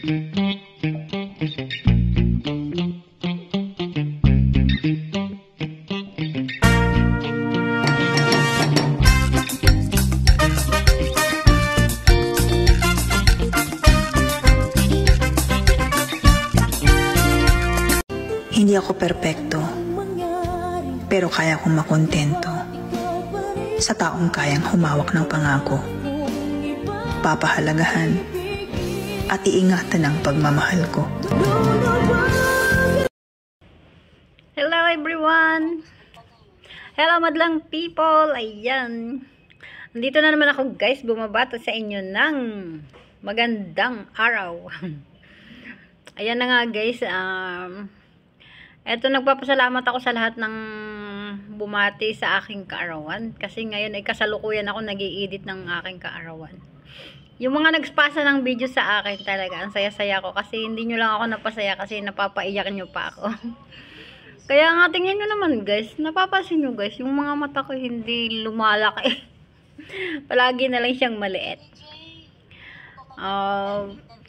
Hindi ako perpekto, pero kaya kong makontento sa taong kayang humawak ng pangako, papahalagahan at iingatan ang pagmamahal ko. Hello everyone! Hello madlang people! Ayan! Nandito na naman ako guys, bumabata sa inyo ng magandang araw. Ayan na nga guys, eto, nagpapasalamat ako sa lahat ng bumati sa aking kaarawan. Kasi ngayon ay kasalukuyan ako nag-i-edit ng aking kaarawan. Yung mga nagspasa ng video sa akin talaga, ang saya-saya ko. Kasi hindi nyo lang ako napasaya kasi napapaiyak nyo pa ako. Kaya nga, tingnan nyo naman guys. Napapasin nyo guys, yung mga mata ko hindi lumalaki. Palagi na lang siyang maliit.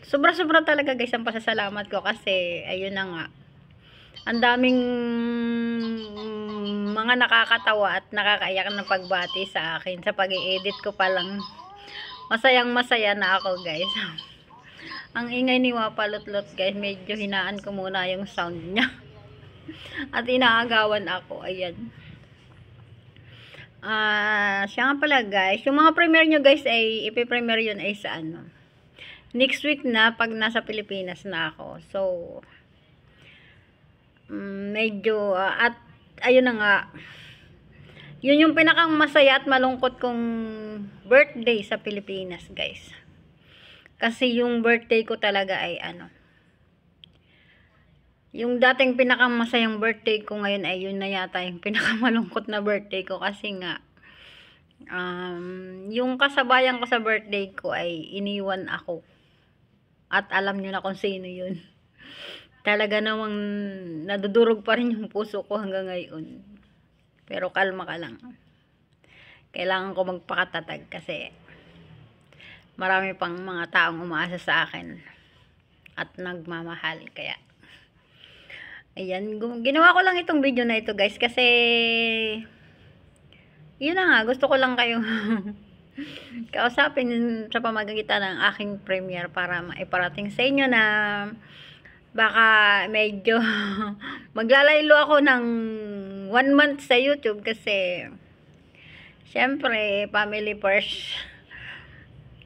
Sobra-sobra talaga guys ang pasasalamat ko kasi ayun na nga. Ang daming mga nakakatawa at nakakaiyak na pagbati sa akin. Sa pag-i-edit ko pa lang, masayang masaya na ako guys. Ang ingay ni Wapalutlot guys, medyo hinaan ko muna yung sound niya. At inaagawan ako, ayan. Siya nga pala guys, yung mga premiere nyo guys ay ipipremiere yun ay sa ano, next week na pag nasa Pilipinas na ako. So medyo at ayun na nga, yun yung pinakang masaya at malungkot kong birthday sa Pilipinas guys, kasi yung birthday ko talaga ay ano, yung dating pinakang masayang birthday ko ngayon ay yun na yata yung pinakamalungkot na birthday ko. Kasi nga yung kasabayan ko sa birthday ko ay iniwan ako, at alam nyo na kung sino yun. Talaga namang nadudurog pa rin yung puso ko hanggang ngayon. Pero kalma ka lang. Kailangan ko magpakatatag kasi marami pang mga taong umaasa sa akin at nagmamahal. Kaya ayan, ginawa ko lang itong video na ito guys kasi yun na nga, gusto ko lang kayong kausapin sa pamamagitan ng aking premiere para maiparating sa inyo na baka medyo maglalaylo ako ng 1 month sa YouTube kasi syempre family first,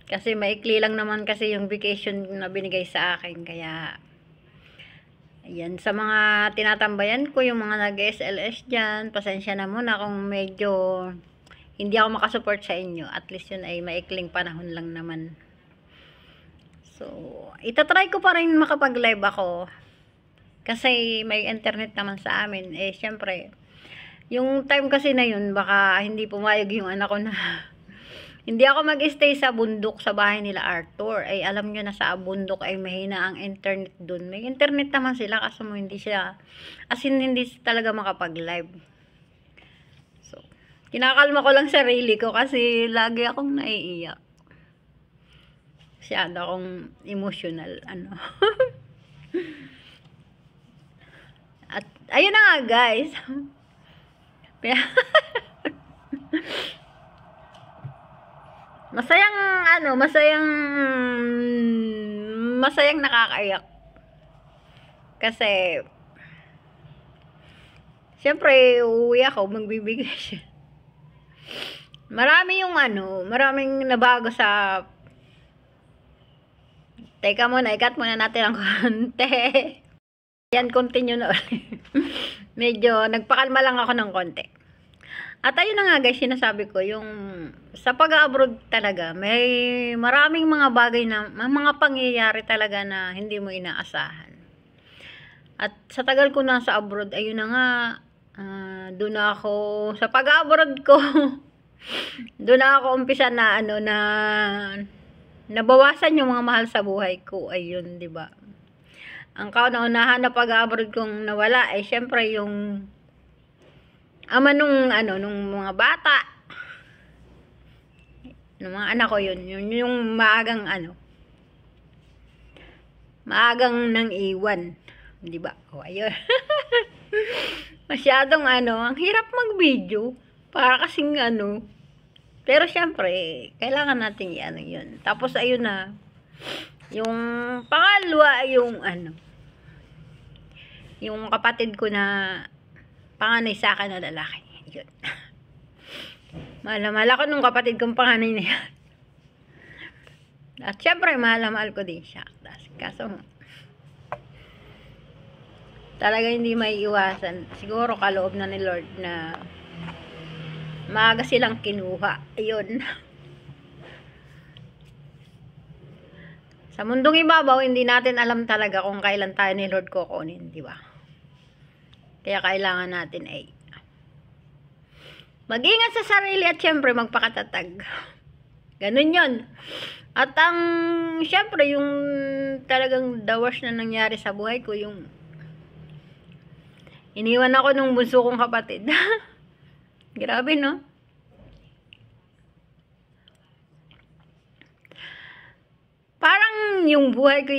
kasi maikli lang naman kasi yung vacation na binigay sa akin. Kaya ayan, sa mga tinatambayan ko, yung mga nag-SLS dyan, pasensya na muna kung medyo hindi ako makasupport sa inyo. At least yun ay maikling panahon lang naman. So, itatry ko pa rin makapag-live ako. Kasi may internet naman sa amin. Eh, syempre, yung time kasi na yun, baka hindi pumayag yung anak ko na hindi ako mag-stay sa bundok sa bahay nila Arthur. Ay, alam nyo na sa bundok ay mahina ang internet dun. May internet naman sila kasi mo hindi sila, as in, hindi talaga makapag-live. So, kinakalma ko lang sarili ko kasi lagi akong naiiyak. Masyado akong emotional, ano. At, ayun na nga, guys. Masayang nakakaiyak. Kasi, syempre, uuwi ako, magbibigay siya. Maraming nabago sa. Teka muna, ikat muna natin ang konti. Yan, continue na ulit. Medyo nagpakalma lang ako ng konti. At ayun na nga guys, sinasabi ko, yung sa pag-abroad talaga, may maraming mga bagay na, mga pangyayari talaga na hindi mo inaasahan. At sa tagal ko nasa abroad, ayun na nga, doon ako, sa pag-abroad ko, doon ako umpisa na, nabawasan yung mga mahal sa buhay ko. Ayun, di ba? Ang kauna-unahan na pag-abroad kong nawala ay syempre yung ama nung mga bata. Nung mga anak ko yun yung maagang Maagang nang iwan. Di ba? O, ayun. Masyadong ang hirap mag-video. Para kasing Pero syempre, kailangan natin yun. Tapos ayun na. Yung pangalawa, yung kapatid ko na panganay sa akin na lalaki. Yun. Mahal ako nung kapatid kong panganay na yan. At syempre, mahal ko din siya. Kaso, talaga hindi may iwasan. Siguro kaloob na ni Lord na maaga silang kinuha. Ayun. Sa mundong ibabaw, hindi natin alam talaga kung kailan tayo ni Lord kukunin, di ba? Kaya kailangan natin mag-ingat sa sarili at syempre magpakatatag. Ganun yun. At syempre yung talagang the worst na nangyari sa buhay ko, yung iniwan ako nung bunso kong kapatid. Grabe, no? Parang yung buhay ko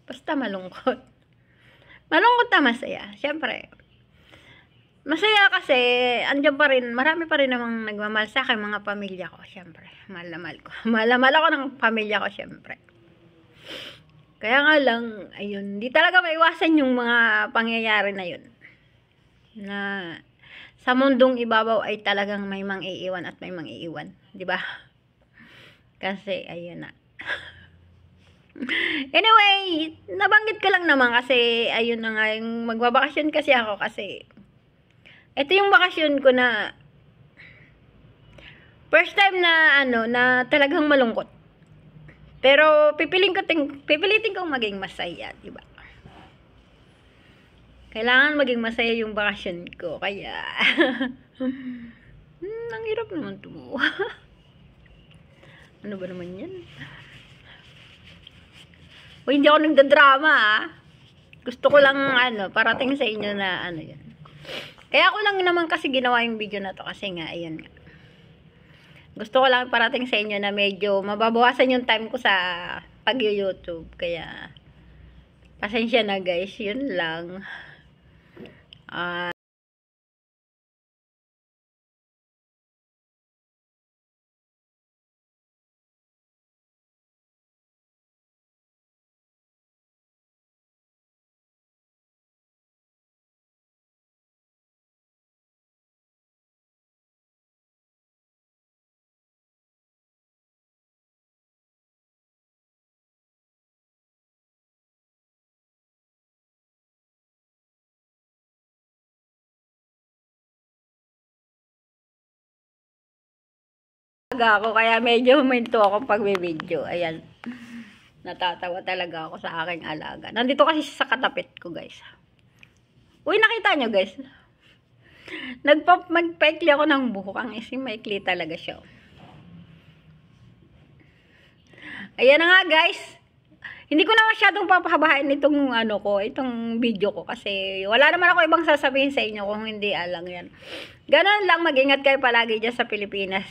basta malungkot. Malungkot na masaya. Syempre, masaya kasi, andyan pa rin, marami pa rin namang nagmamahal sa akin, mga pamilya ko, syempre. Mahal na mahal ko. Mahal na mahal ako ng pamilya ko, syempre. Kaya nga lang, ayun, di talaga maiwasan yung mga pangyayari na yun. Na sa mundong ibabaw ay talagang may mang-iiwan at may mang-iiwan. Di ba? Kasi, ayun na. Anyway, nabanggit ko lang naman kasi, ayun na nga, yung magbabakasyon kasi ako kasi, ito yung bakasyon ko na first time na na talagang malungkot. Pero pipilitin kong maging masaya, di ba? Kailangan maging masaya yung bakasyon ko, kaya ang hirap naman to. Ano ba naman yan? O, hindi ako nagdadrama, Gusto ko lang parating sa inyo na yan. Kaya ko lang naman kasi ginawa yung video na to kasi nga, ayun nga. Gusto ko lang parating sa inyo na medyo mababawasan yung time ko sa pag-YouTube. Kaya, pasensya na guys, yun lang. Ako, kaya medyo huminto ako pag-video. Ayan. Natatawa talaga ako sa aking alaga. Nandito kasi sa katapit ko, guys. Uy, nakita nyo, guys. Magpaikli ako ng buhok. Ang maikli talaga siya. Ayan na nga, guys. Hindi ko na masyadong papahabain itong itong video ko kasi wala naman ako ibang sasabihin sa inyo kung hindi alang yan. Ganun lang, mag-ingat kayo palagi dyan sa Pilipinas.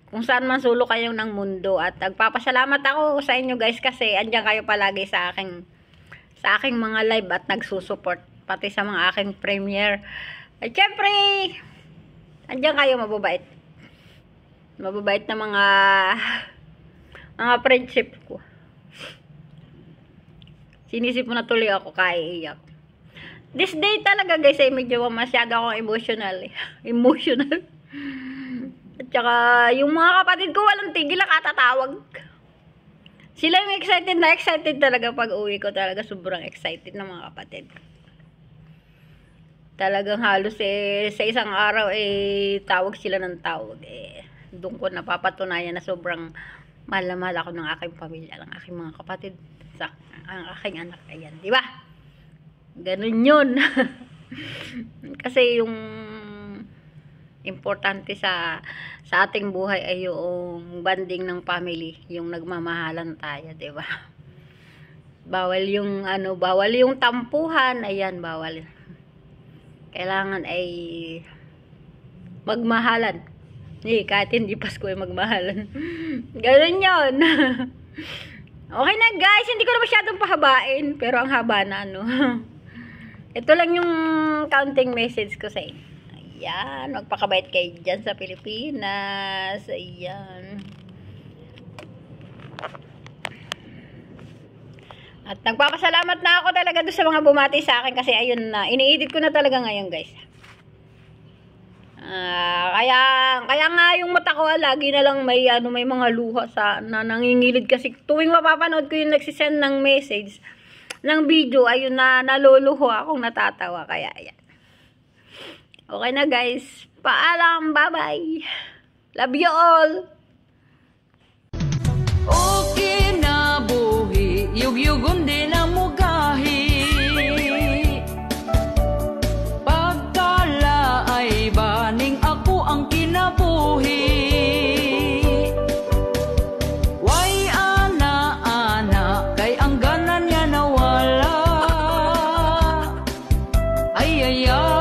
Kung saan man sulok kayo ng mundo. At nagpapasalamat ako sa inyo guys kasi andyan kayo palagi sa aking mga live at nagsusupport. Pati sa mga aking premiere. At syempre, andyan kayo mababait. Mababait na mga friendship ko. Sinisip mo na tuloy ako kaiiyak. This day talaga guys ay medyo masyado akong emotional. Emotional. At saka, yung mga kapatid ko walang tigil na katatawag. Sila yung excited talaga pag uwi ko. Talaga sobrang excited na mga kapatid. Talagang halos sa isang araw tawag sila ng tawag. Doon ko napapatunayan na sobrang mahal na mahal ako ng aking pamilya, ng aking mga kapatid, ang aking anak. Ayan, di ba? Ganun yun. Kasi yung importante sa ating buhay ay yung bonding ng family, yung nagmamahalan tayo, 'di ba? Bawal yung tampuhan, ayan, bawal. Kailangan ay magmahalan. Kahit hindi Pasko ay magmahalan. Ganun 'yon. Okay na guys, hindi ko na masyadong pahabain, pero ang haba na ano. Ito lang yung counting message ko sa inyo. Ayan, magpakabait kayo dyan sa Pilipinas. Ayan. At nagpapasalamat na ako talaga doon sa mga bumati sa akin kasi ayun na, ini-edit ko na talaga ngayon guys. Kaya nga yung mata ko lagi na lang may mga luha sa na nangingilid kasi tuwing mapapanood ko yung nagsisend ng message ng video, ayun na naluluho akong natatawa. Kaya ayan. Okay na guys. Paalam. Bye-bye. Love you all. Okay na buhi, yugyugon din ang mugahi. Pagkala ay baning ako ang kinabuhi. Way ana-ana, kay ang ganan niya nawala. Ay ay ay.